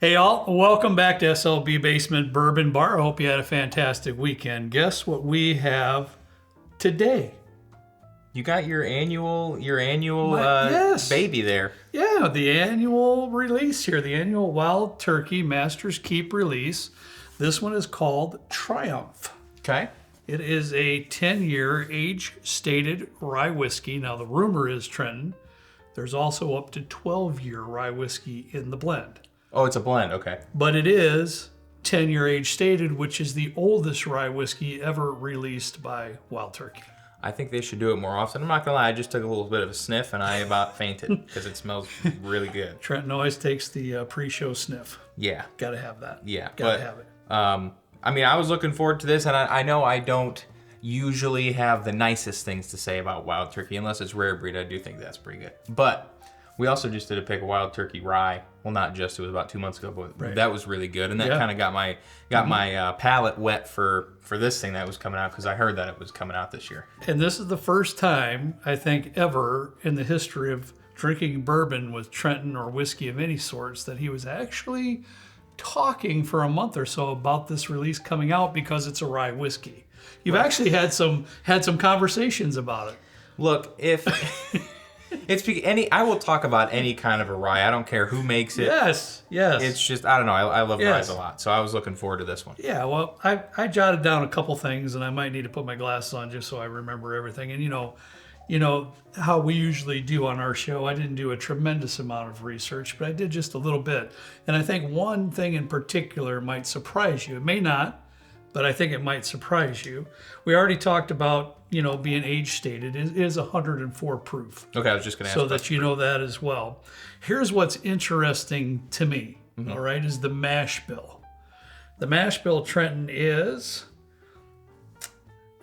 Hey all, welcome back to SLB Basement Bourbon Bar. I hope you had a fantastic weekend. Guess what we have today? You got your annual Yes. baby there. Yeah, the annual release here, the annual Wild Turkey Master's Keep release. This one is called Triumph. Okay. It is a 10-year age-stated rye whiskey. Now the rumor is, Trenton, there's also up to 12-year rye whiskey in the blend. Oh, it's a blend. Okay. But it is 10-year age stated, which is the oldest rye whiskey ever released by Wild Turkey. I think they should do it more often. I'm not gonna lie, I just took a little bit of a sniff and I about fainted because it smells really good. Trenton always takes the pre-show sniff. Yeah. Gotta have that. Yeah. Gotta have it. I mean, I was looking forward to this, and I know I don't usually have the nicest things to say about Wild Turkey unless it's rare breed. I do think that's pretty good. But we also just did a pick of Wild Turkey rye. Well, not just, it was about 2 months ago, but that was really good. And that kind of got my palate wet for this thing that was coming out because I heard that it was coming out this year. And this is the first time, I think, ever in the history of drinking bourbon with Trenton or whiskey of any sorts that he was actually talking for a month or so about this release coming out because it's a rye whiskey. You've actually had some conversations about it. Look, if... I will talk about any kind of a rye. I don't care who makes it. Yes. It's just, I don't know. I love ryes a lot. So I was looking forward to this one. Yeah, well, I jotted down a couple things, and I might need to put my glasses on just so I remember everything. And you know how we usually do on our show. I didn't do a tremendous amount of research, but I did just a little bit. And I think one thing in particular might surprise you. It may not, but I think it might surprise you. We already talked about, being age stated. It is 104 proof. Okay, I was just going to ask. So that you know that as well. Here's what's interesting to me, all right, is the mash bill. The mash bill, Trenton, is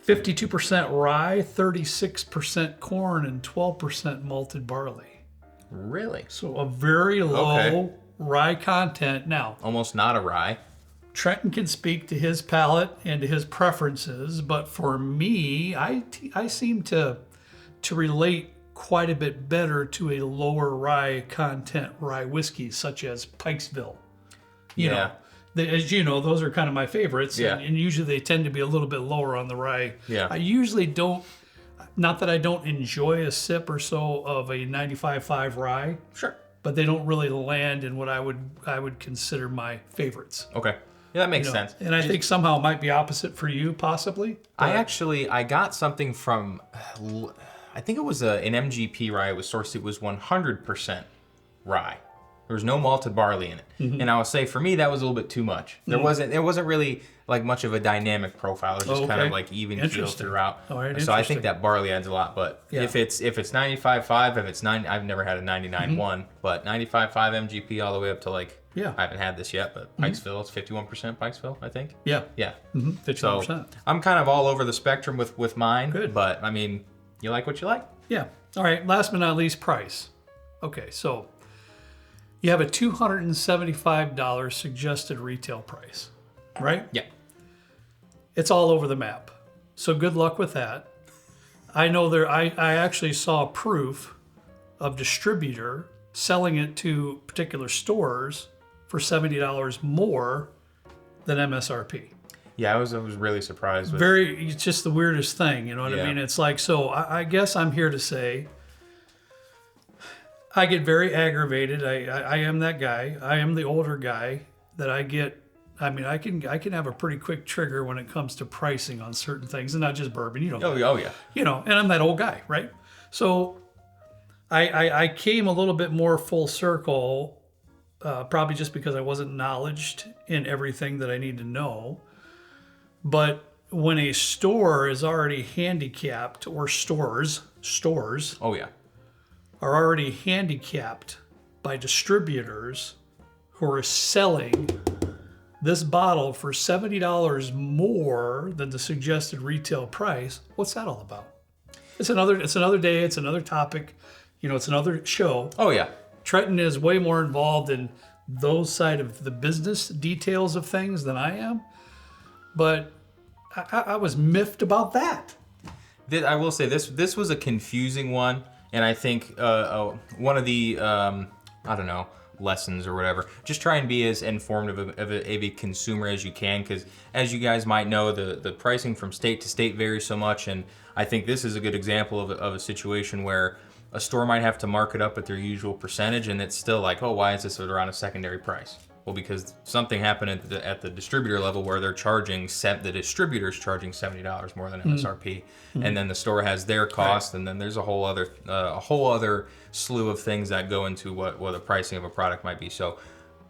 52% rye, 36% corn, and 12% malted barley. Really? So a very low rye content. Now, almost not a rye. Trenton can speak to his palate and to his preferences, but for me, I seem to relate quite a bit better to a lower rye content rye whiskey, such as Pikesville. You know, as you know, those are kind of my favorites, and usually they tend to be a little bit lower on the rye. Yeah. I usually don't, not that I don't enjoy a sip or so of a 95.5 rye. Sure. But they don't really land in what I would consider my favorites. Okay. Yeah, that makes sense. And I think somehow it might be opposite for you, possibly. I got something from, I think it was an MGP rye. It was 100% rye. There was no malted barley in it. And I would say for me, that was a little bit too much. There wasn't really like much of a dynamic profile. It was just kind of like even keel throughout. All right, so I think that barley adds a lot. But if it's 95.5, if it's 90, I've never had a 99.1, but 95.5 MGP all the way up to like, I haven't had this yet, but Pikesville, it's 51% Pikesville, I think. Yeah. 51%. So I'm kind of all over the spectrum with mine. Good. But I mean, you like what you like. Yeah. All right. Last but not least, price. Okay, so you have a $275 suggested retail price, right? Yeah. It's all over the map. So good luck with that. I know I actually saw proof of distributor selling it to particular stores for $70 more than MSRP. Yeah, I was really surprised. It's just the weirdest thing, you know what I mean? It's like, so I guess I'm here to say, I get very aggravated. I am that guy. I am the older guy that I can have a pretty quick trigger when it comes to pricing on certain things, and not just bourbon. You know. Oh yeah. And I'm that old guy, right? So I came a little bit more full circle, probably just because I wasn't knowledged in everything that I need to know. But when a store is already handicapped, or stores, oh yeah, are already handicapped by distributors who are selling this bottle for $70 more than the suggested retail price, what's that all about? It's another day, it's another topic, it's another show. Oh yeah. Trenton is way more involved in those side of the business details of things than I am. But I was miffed about that. I will say this was a confusing one, and I think one of the lessons or whatever. Just try and be as informative of a consumer as you can, because as you guys might know, the pricing from state to state varies so much, and I think this is a good example of a situation where a store might have to mark it up at their usual percentage, and it's still like, oh, why is this around a secondary price? Well, because something happened at the distributor level where they're charging, the distributor's charging $70 more than MSRP, and then the store has their cost, and then there's a whole other slew of things that go into what the pricing of a product might be. So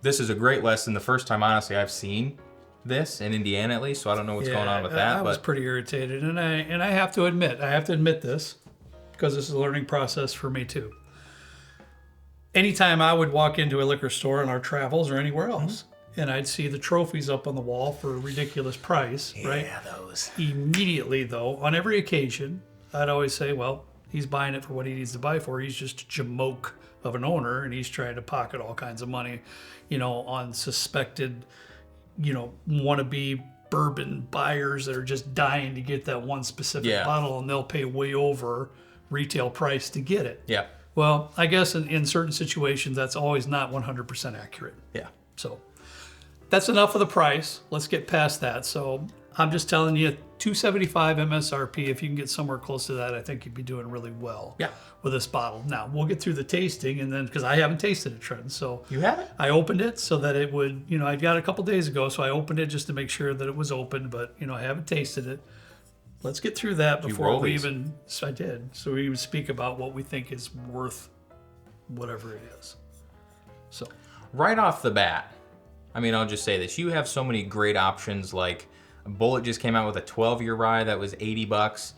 this is a great lesson. The first time, honestly, I've seen this in Indiana at least, so I don't know what's going on with that. I was pretty irritated, and I have to admit this, because this is a learning process for me too. Anytime I would walk into a liquor store in our travels or anywhere else, and I'd see the trophies up on the wall for a ridiculous price, right? Yeah, those. Immediately, though, on every occasion, I'd always say, well, he's buying it for what he needs to buy for. He's just a jamoke of an owner, and he's trying to pocket all kinds of money, on suspected, wannabe bourbon buyers that are just dying to get that one specific bottle, and they'll pay way over retail price to get it. Yeah. Well, I guess in certain situations, that's always not 100% accurate. Yeah. So that's enough of the price. Let's get past that. So I'm just telling you, $275 MSRP. If you can get somewhere close to that, I think you'd be doing really well with this bottle. Now, we'll get through the tasting, and then, because I haven't tasted it, Trent. So you haven't? I opened it so that it would, I got it a couple days ago, so I opened it just to make sure that it was open, but, I haven't tasted it. Let's get through that before we even. I did. So we even speak about what we think is worth whatever it is. So right off the bat, I'll just say this: you have so many great options. Like Bullet just came out with a 12-year rye that was $80,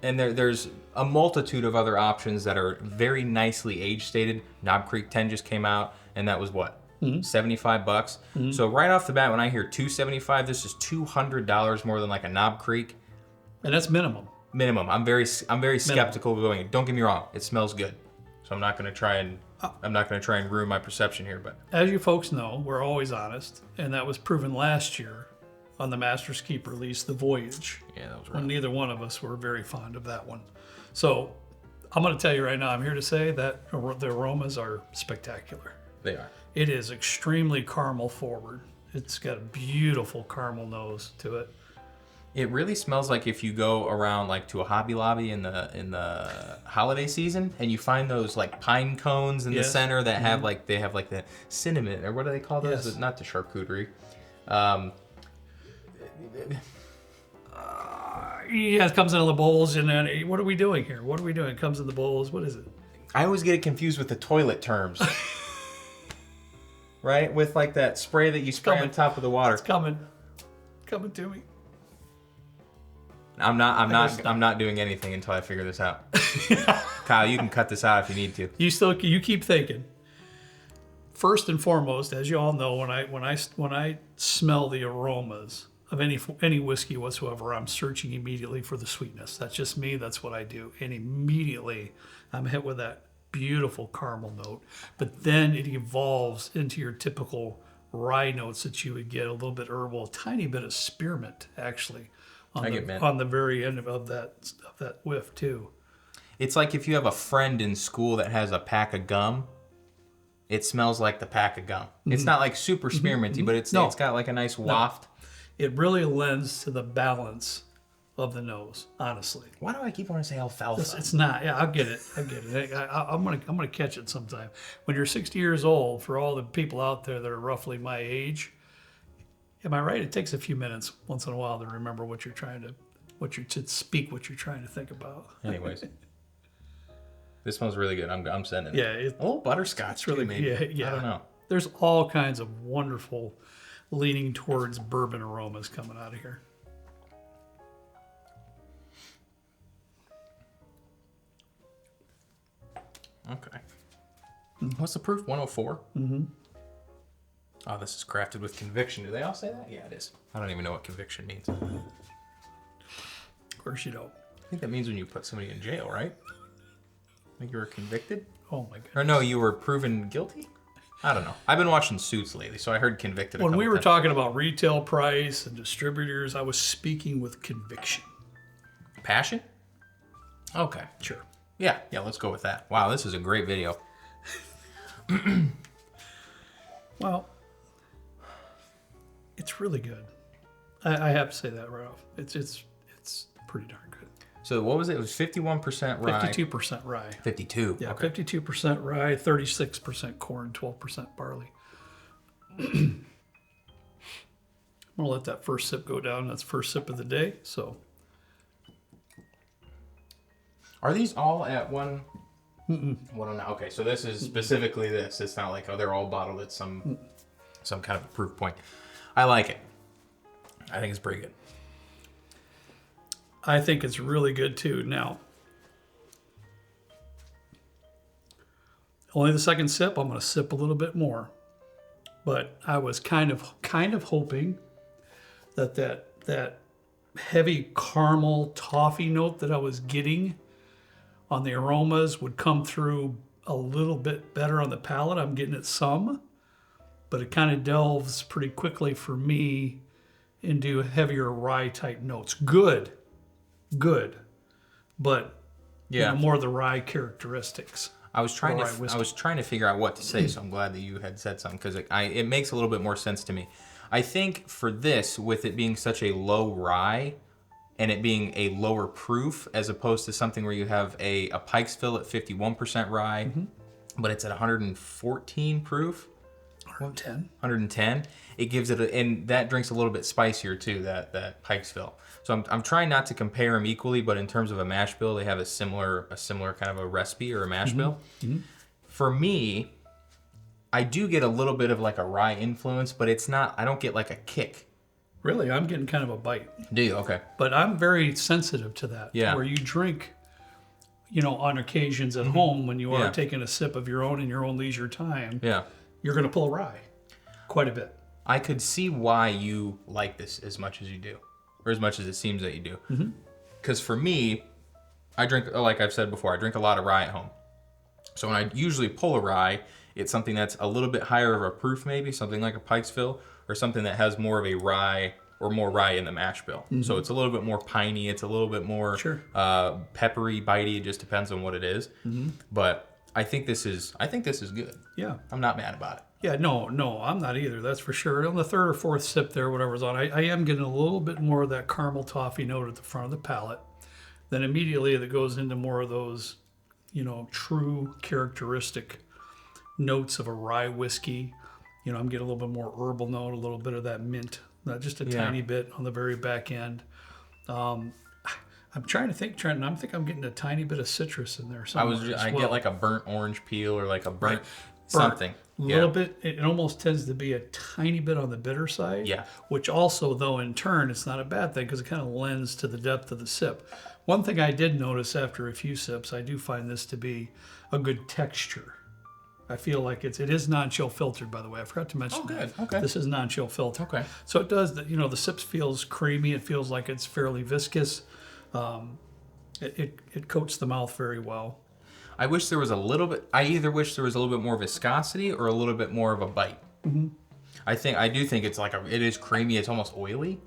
and there's a multitude of other options that are very nicely age stated. Knob Creek 10 just came out, and that was what? $75. So right off the bat, when I hear $275, this is $200 more than like a Knob Creek. And that's minimum. Minimum. I'm very skeptical of going in. Don't get me wrong, it smells good. So I'm not going to try and ruin my perception here, but as you folks know, we're always honest, and that was proven last year on the Master's Keep release, The Voyage. Yeah, that was right. When neither one of us were very fond of that one. So I'm going to tell you right now, I'm here to say that the aromas are spectacular. They are. It is extremely caramel forward. It's got a beautiful caramel nose to it. It really smells like if you go around like to a Hobby Lobby in the holiday season and you find those like pine cones in the center that have like the cinnamon, or what do they call those? Yes. Not the charcuterie. It comes in the bowls, and then what are we doing here? What are we doing? It comes in the bowls. What is it? I always get it confused with the toilet terms. Right? With like that spray that you spray on top of the water. It's coming to me. I'm not doing anything until I figure this out. Kyle, you can cut this out if you need to. You keep thinking. First and foremost, as you all know, when I smell the aromas of any whiskey whatsoever, I'm searching immediately for the sweetness. That's just me. That's what I do. And immediately I'm hit with that beautiful caramel note. But then it evolves into your typical rye notes that you would get, a little bit herbal, a tiny bit of spearmint actually on the very end of that whiff too. It's like if you have a friend in school that has a pack of gum. It smells like the pack of gum. It's not like super spearminty, but it's got like a nice waft. It really lends to the balance of the nose, honestly. Why do I keep wanting to say alfalfa? It's not. Yeah, I'll get it. I'm gonna catch it sometime. When you're 60 years old, for all the people out there that are roughly my age, am I right? It takes a few minutes once in a while to remember what you're trying to think about. Anyways. This smells really good. I'm sending it. Yeah. Butterscotch. It's really maybe. Yeah. I don't know. There's all kinds of wonderful leaning towards bourbon aromas coming out of here. Okay. What's the proof? 104? Mm-hmm. Oh, this is crafted with conviction. Do they all say that? Yeah, it is. I don't even know what conviction means. Of course you don't. I think that means when you put somebody in jail, right? I think you were convicted? Oh my goodness. Or no, you were proven guilty? I don't know. I've been watching Suits lately, so I heard convicted a When couple we were times. talking about retail price and distributors, I was speaking with conviction. Passion? Okay. Sure. Yeah, let's go with that. Wow, this is a great video. Well, it's really good. I have to say that right off. It's pretty darn good. So what was it? It was 51% rye. 52% rye. 52. Yeah, Okay. 52% rye, 36% corn, 12% barley. I'm gonna let that first sip go down. That's first sip of the day. So, Are these all at one? One on. Okay, so this is specifically this. It's not like they're all bottled at some kind of a proof point. I like it. I think it's pretty good. I think it's really good too. Now, only the second sip. I'm gonna sip a little bit more, but I was kind of hoping that heavy caramel toffee note that I was getting on the aromas would come through a little bit better on the palate. I'm getting it some, but it kind of delves pretty quickly for me into heavier rye type notes. Good, but more of the rye characteristics. I was trying to figure out what to say, so I'm glad that you had said something because it makes a little bit more sense to me. I think for this, with it being such a low rye and it being a lower proof as opposed to something where you have a Pike's Fill at 51% rye, but it's at 114 proof. 110. It gives it and that drink's a little bit spicier too, that Pike's Fill. So I'm trying not to compare them equally, but in terms of a mash bill, they have a similar kind of a recipe or a mash bill. For me, I do get a little bit of like a rye influence, but it's not, I don't get like a kick. Really, I'm getting kind of a bite. Do you? Okay. But I'm very sensitive to that. Yeah. Where you drink, on occasions at home when you are taking a sip of your own in your own leisure time, you're going to pull a rye quite a bit. I could see why you like this as much as you do, or as much as it seems that you do. Because for me, I drink, like I've said before, I drink a lot of rye at home. So when I usually pull a rye, it's something that's a little bit higher of a proof, maybe something like a Pike's Fill, or something that has more of a rye or more rye in the mash bill. So it's a little bit more piney. It's a little bit more peppery, bitey. It just depends on what it is. But I think this is good. Yeah. I'm not mad about it. Yeah, no, I'm not either. That's for sure. On the third or fourth sip there, whatever's on, I am getting a little bit more of that caramel toffee note at the front of the palate. Then immediately that goes into more of those, true characteristic notes of a rye whiskey. I'm getting a little bit more herbal note, a little bit of that mint, just a tiny bit on the very back end. I'm trying to think, Trent, and I think I'm getting a tiny bit of citrus in there. I get like a burnt orange peel or like a burnt something. A little bit. It almost tends to be a tiny bit on the bitter side. Yeah. Which also, though, in turn, it's not a bad thing because it kind of lends to the depth of the sip. One thing I did notice after a few sips, I do find this to be a good texture. I feel like it is non-chill filtered, by the way. I forgot to mention that. Okay. This is non-chill filtered. Okay. So it does, the sips feels creamy. It feels like it's fairly viscous. It coats the mouth very well. I wish there was a little bit. I either wish there was a little bit more viscosity or a little bit more of a bite. I do think it's like it is creamy. It's almost oily,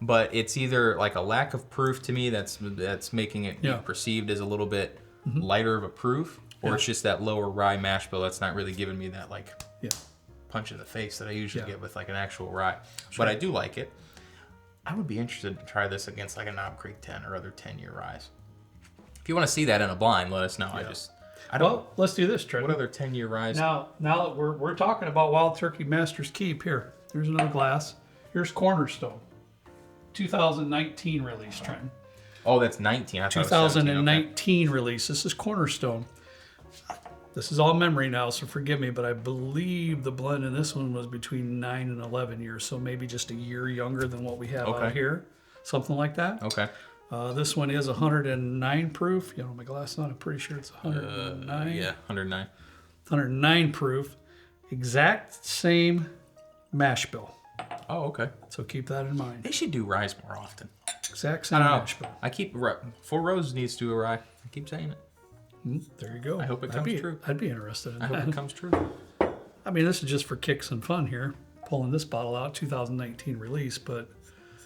but it's either like a lack of proof to me that's making it be perceived as a little bit lighter of a proof, or it's just that lower rye mash bill that's not really giving me that punch in the face that I usually get with like an actual rye. But I do like it. I would be interested to try this against like a Knob Creek 10 or other 10-year ryes. If you want to see that in a blind, let us know. Yeah. Well, let's do this, Trent. What other 10-year ryes? Now that we're talking about Wild Turkey Master's Keep, here's another glass. Here's Cornerstone, 2019 release, Trent. Oh, that's 19. I thought 2019 release. This is Cornerstone. This is all memory now, so forgive me, but I believe the blend in this one was between 9 and 11 years, so maybe just a year younger than what we have out here, something like that. Okay. This one is 109 proof. My glass on. I'm pretty sure it's 109. 109. 109 proof. Exact same mash bill. Oh, okay. So keep that in mind. They should do ryes more often. Exact same mash bill. I keep Four Roses needs to do a rye. I keep saying it. There you go. I hope it comes true. I'd be interested in that. I hope it comes true. I mean, this is just for kicks and fun here. Pulling this bottle out, 2019 release, but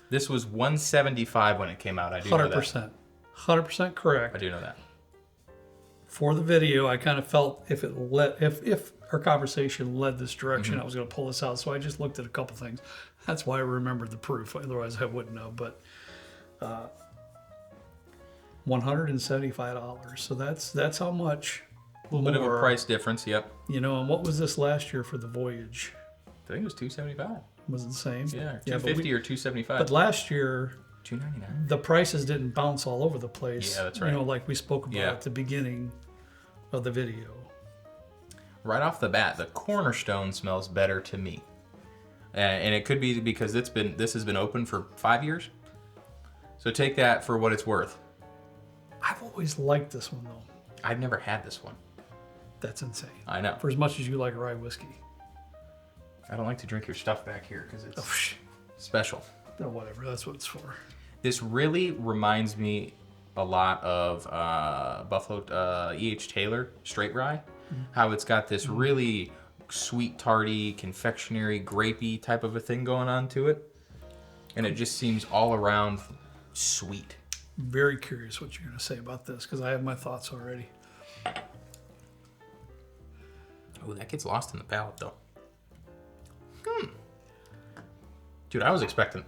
this was 175 when it came out. I do know that. 100% correct. I do know that. For the video, I kind of felt if our conversation led this direction. I was going to pull this out, so I just looked at a couple things. That's why I remembered the proof. Otherwise, I wouldn't have. But $175. So that's how much. A little bit of a price difference. Yep. You know, and what was this last year for the Voyage? I think it was $275. Was it the same? Yeah, $250 or $275. But last year, $299. the prices didn't bounce all over the place. Yeah, that's right. You know, like we spoke about at the beginning of the video. Right off the bat, the Cornerstone smells better to me, and it could be because this has been open for 5 years. So take that for what it's worth. I've always liked this one though. I've never had this one. That's insane. I know. For as much as you like rye whiskey. I don't like to drink your stuff back here because it's special. No, whatever. That's what it's for. This really reminds me a lot of Buffalo E.H. Taylor Straight Rye. How it's got this really sweet, tarty, confectionery, grapey type of a thing going on to it. And it just seems all around sweet. Very curious what you're going to say about this because I have my thoughts already. Oh, that gets lost in the palate though. Dude, I was expecting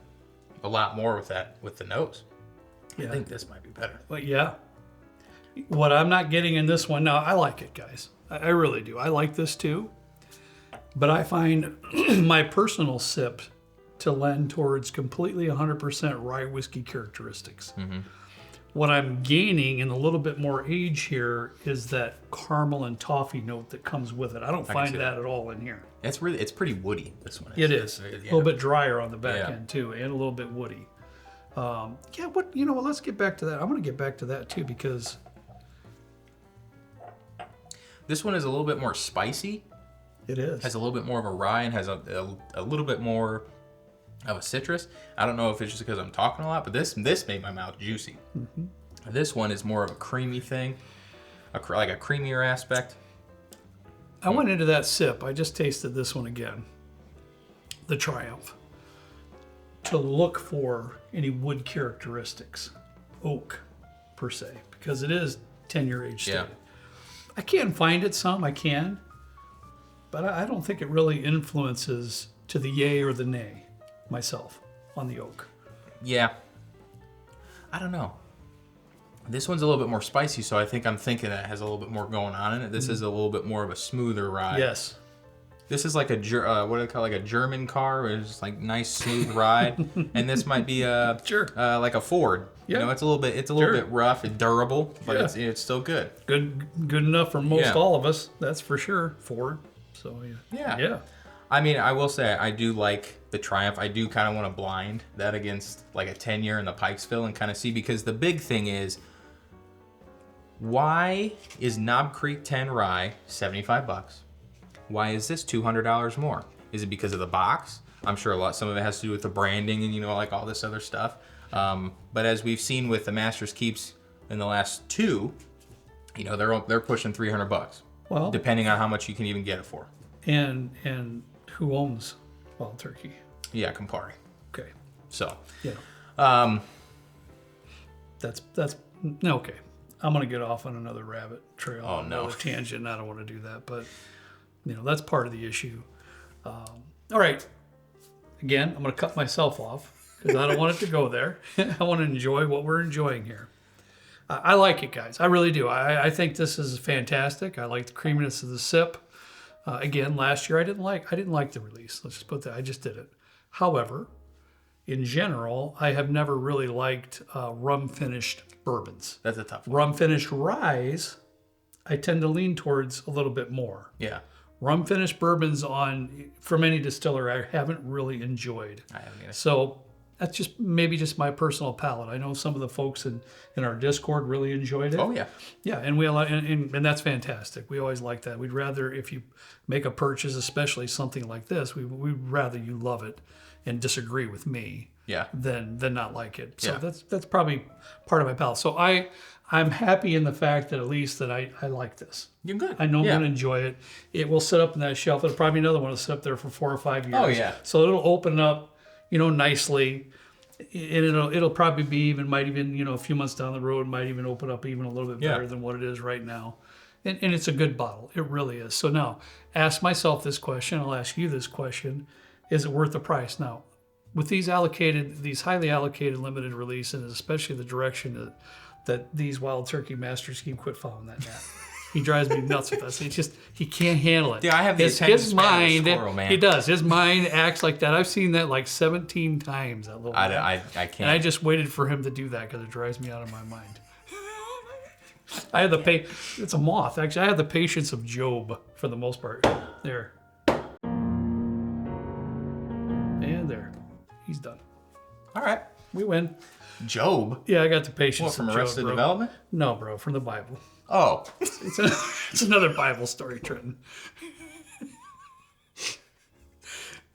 a lot more with the nose. Yeah. I think this might be better. But yeah. What I'm not getting in this one, now I like it, guys. I really do. I like this too. But I find my personal sip to lend towards completely 100% rye whiskey characteristics. What I'm gaining in a little bit more age here is that caramel and toffee note that comes with it. I don't find that at all in here. It's pretty woody, this one. It is. A little bit drier on the back end too, and a little bit woody. Let's get back to that. I'm going to get back to that too because this one is a little bit more spicy. It is. Has a little bit more of a rye and has a little bit more of a citrus. I don't know if it's just because I'm talking a lot, but this made my mouth juicy. This one is more of a creamy thing, like a creamier aspect. I went into that sip. I just tasted this one again, the Triumph, to look for any wood characteristics, oak per se, because it is 10-year age stated. I can find it some, I can, but I don't think it really influences to the yay or the nay myself on the oak. Yeah. I don't know. This one's a little bit more spicy, so I think I'm thinking that has a little bit more going on in it. This is a little bit more of a smoother rye. Yes. This is like what do they call like a German car, where it's like nice smooth ride, and this might be like a Ford. Yeah. You know, it's a little bit rough and durable, but it's still good. Good enough for most all of us. That's for sure. Ford. So yeah. I mean, I will say I do like the Triumph. I do kind of want to blind that against like a 10-year in the Pikesville and kind of see, because the big thing is, why is Knob Creek 10 Rye $75? Why is this $200 more? Is it because of the box? I'm sure some of it has to do with the branding and like all this other stuff. But as we've seen with the Master's Keeps in the last two, they're pushing $300. Well, depending on how much you can even get it for. And who owns Wild Turkey? Yeah, Campari. Okay. So. Yeah. That's okay. I'm gonna get off on another rabbit trail. Oh no. Another tangent. I don't want to do that, but that's part of the issue. All right. Again, I'm gonna cut myself off because I don't want it to go there. I want to enjoy what we're enjoying here. I like it, guys. I really do. I think this is fantastic. I like the creaminess of the sip. Again, last year I didn't like the release. Let's just put that. I just did it. However, in general, I have never really liked rum finished bourbons. That's a tough one. Rum finished ryes, I tend to lean towards a little bit more. Yeah. Rum finished bourbons from any distiller I haven't really enjoyed. I haven't either. So that's just my personal palate. I know some of the folks in our Discord really enjoyed it. Oh yeah. Yeah, and that's fantastic. We always like that. We'd rather, if you make a purchase, especially something like this, we'd rather you love it and disagree with me. Yeah. Than not like it. So that's probably part of my palate. So I'm happy in the fact that at least that I like this. You're good. I know I'm going to enjoy it. It will sit up in that shelf. It'll probably be another one that'll sit up there for 4 or 5 years. Oh yeah. So it'll open up, nicely. And it'll probably might even a few months down the road might even open up even a little bit better than what it is right now. And it's a good bottle. It really is. So now, ask myself this question. I'll ask you this question. Is it worth the price? Now, with these highly allocated limited release, and especially the direction that these Wild Turkey masters keep, quit following that man. He drives me nuts with us. He can't handle it. Yeah, I have the attention his span of a mind. squirrel, man. He does. His mind acts like that. I've seen that like 17 times. That little man. I can't. And I just waited for him to do that because it drives me out of my mind. I had it's a moth. Actually, I had the patience of Job for the most part. There. And there. He's done. All right. We win. Job? Yeah, I got the patience What, from of Job, Arrested bro. Development? No, bro, from the Bible. Oh. It's another Bible story, Trenton.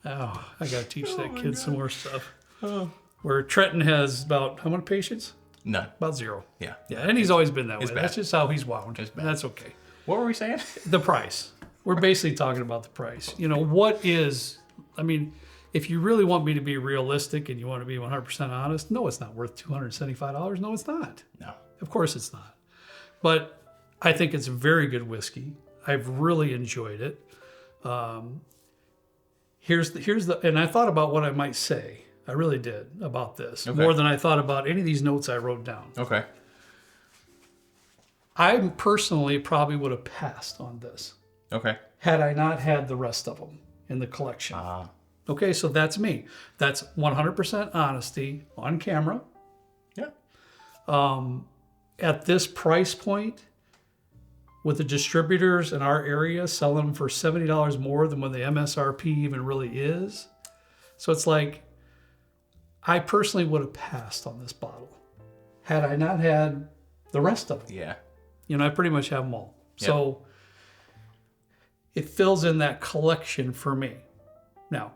Oh, I got to teach that kid some more stuff. Oh. Where Trenton has about, how much patience? None. About 0. Yeah. Yeah, and he's always been that way. It's bad. That's just how he's wound. It's bad. That's okay. What were we saying? The price. We're basically talking about the price. You know, what is, I mean, if you really want me to be realistic and you want to be 100% honest, no, it's not worth $275. No, it's not. No. Of course it's not. But I think it's a very good whiskey. I've really enjoyed it. Here's the, and I thought about what I might say. I really did about this. Okay. More than I thought about any of these notes I wrote down. Okay. I personally probably would have passed on this. Okay. Had I not had the rest of them in the collection. Okay, so that's me. That's 100% honesty on camera. Yeah. At this price point, with the distributors in our area selling them for $70 more than what the MSRP even really is. So it's like, I personally would have passed on this bottle had I not had the rest of them. Yeah. You know, I pretty much have them all. Yep. So it fills in that collection for me. Now,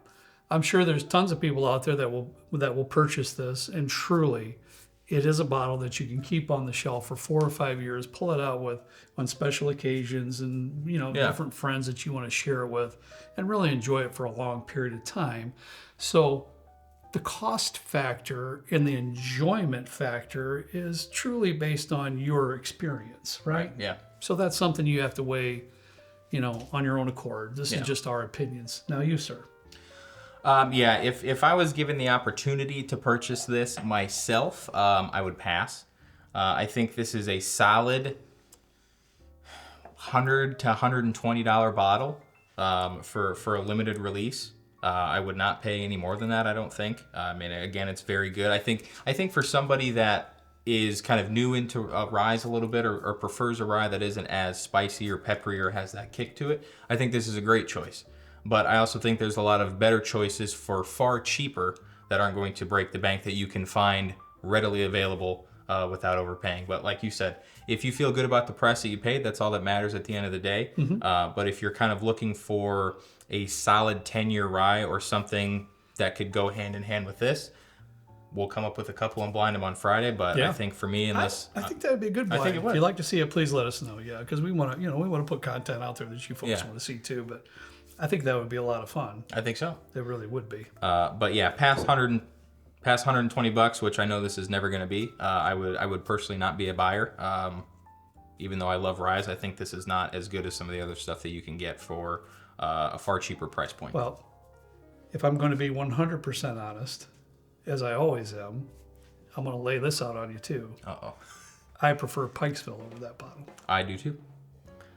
I'm sure there's tons of people out there that will purchase this, and truly, it is a bottle that you can keep on the shelf for 4 or 5 years, pull it out with on special occasions and, you know, different friends that you want to share it with, and really enjoy it for a long period of time. So the cost factor and the enjoyment factor is truly based on your experience, right? Yeah. So that's something you have to weigh, you know, on your own accord. This is just our opinions. Now you, sir. Yeah, if I was given the opportunity to purchase this myself, I would pass. I think this is a solid $100 to $120 bottle for a limited release. I would not pay any more than that, I don't think. I mean, again, it's very good. I think for somebody that is kind of new into ryes a little bit or prefers a rye that isn't as spicy or peppery or has that kick to it, I think this is a great choice. But I also think there's a lot of better choices for far cheaper that aren't going to break the bank that you can find readily available without overpaying. But like you said, if you feel good about the price that you paid, that's all that matters at the end of the day. But if you're kind of looking for a solid 10-year rye or something that could go hand in hand with this, we'll come up with a couple and blind them on Friday. But I think for me, unless I think that would be a good blind. I think it would. If you'd like to see it, please let us know. Yeah, because we want to, we want to put content out there that you folks want to see too. But I think that would be a lot of fun. I think so. It really would be. But yeah, past $120, which I know this is never going to be. I would personally not be a buyer. Even though I love ryes, I think this is not as good as some of the other stuff that you can get for a far cheaper price point. Well, if I'm going to be 100% honest, as I always am, I'm going to lay this out on you too. Uh-oh. I prefer Pikesville over that bottle. I do too.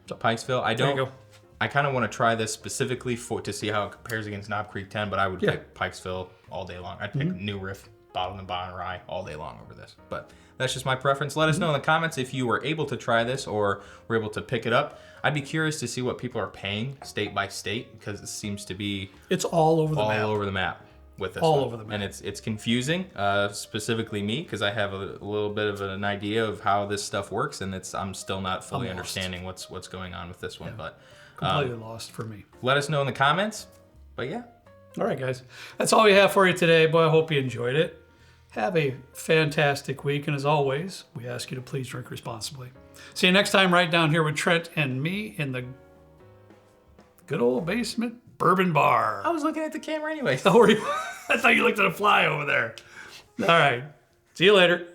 So Pikesville, I There don't. you go. I kind of want to try this specifically to see how it compares against Knob Creek 10, but I would pick Pikesville all day long. I'd pick New Riff, Bottled and Bond Rye all day long over this. But that's just my preference. Let us know in the comments if you were able to try this or were able to pick it up. I'd be curious to see what people are paying state by state, because it seems to be It's all over the map. all over the map with this All one. over the map. And it's confusing, specifically me, because I have a little bit of an idea of how this stuff works, and I'm still not fully understanding what's going on with this one. But Completely lost for me. let us know in the comments. But yeah. All right, guys. That's all we have for you today. Boy, I hope you enjoyed it. Have a fantastic week. And as always, we ask you to please drink responsibly. See you next time right down here with Trent and me in the good old basement bourbon bar. I was looking at the camera anyway. Oh, were you? I thought you looked at a fly over there. All right. See you later.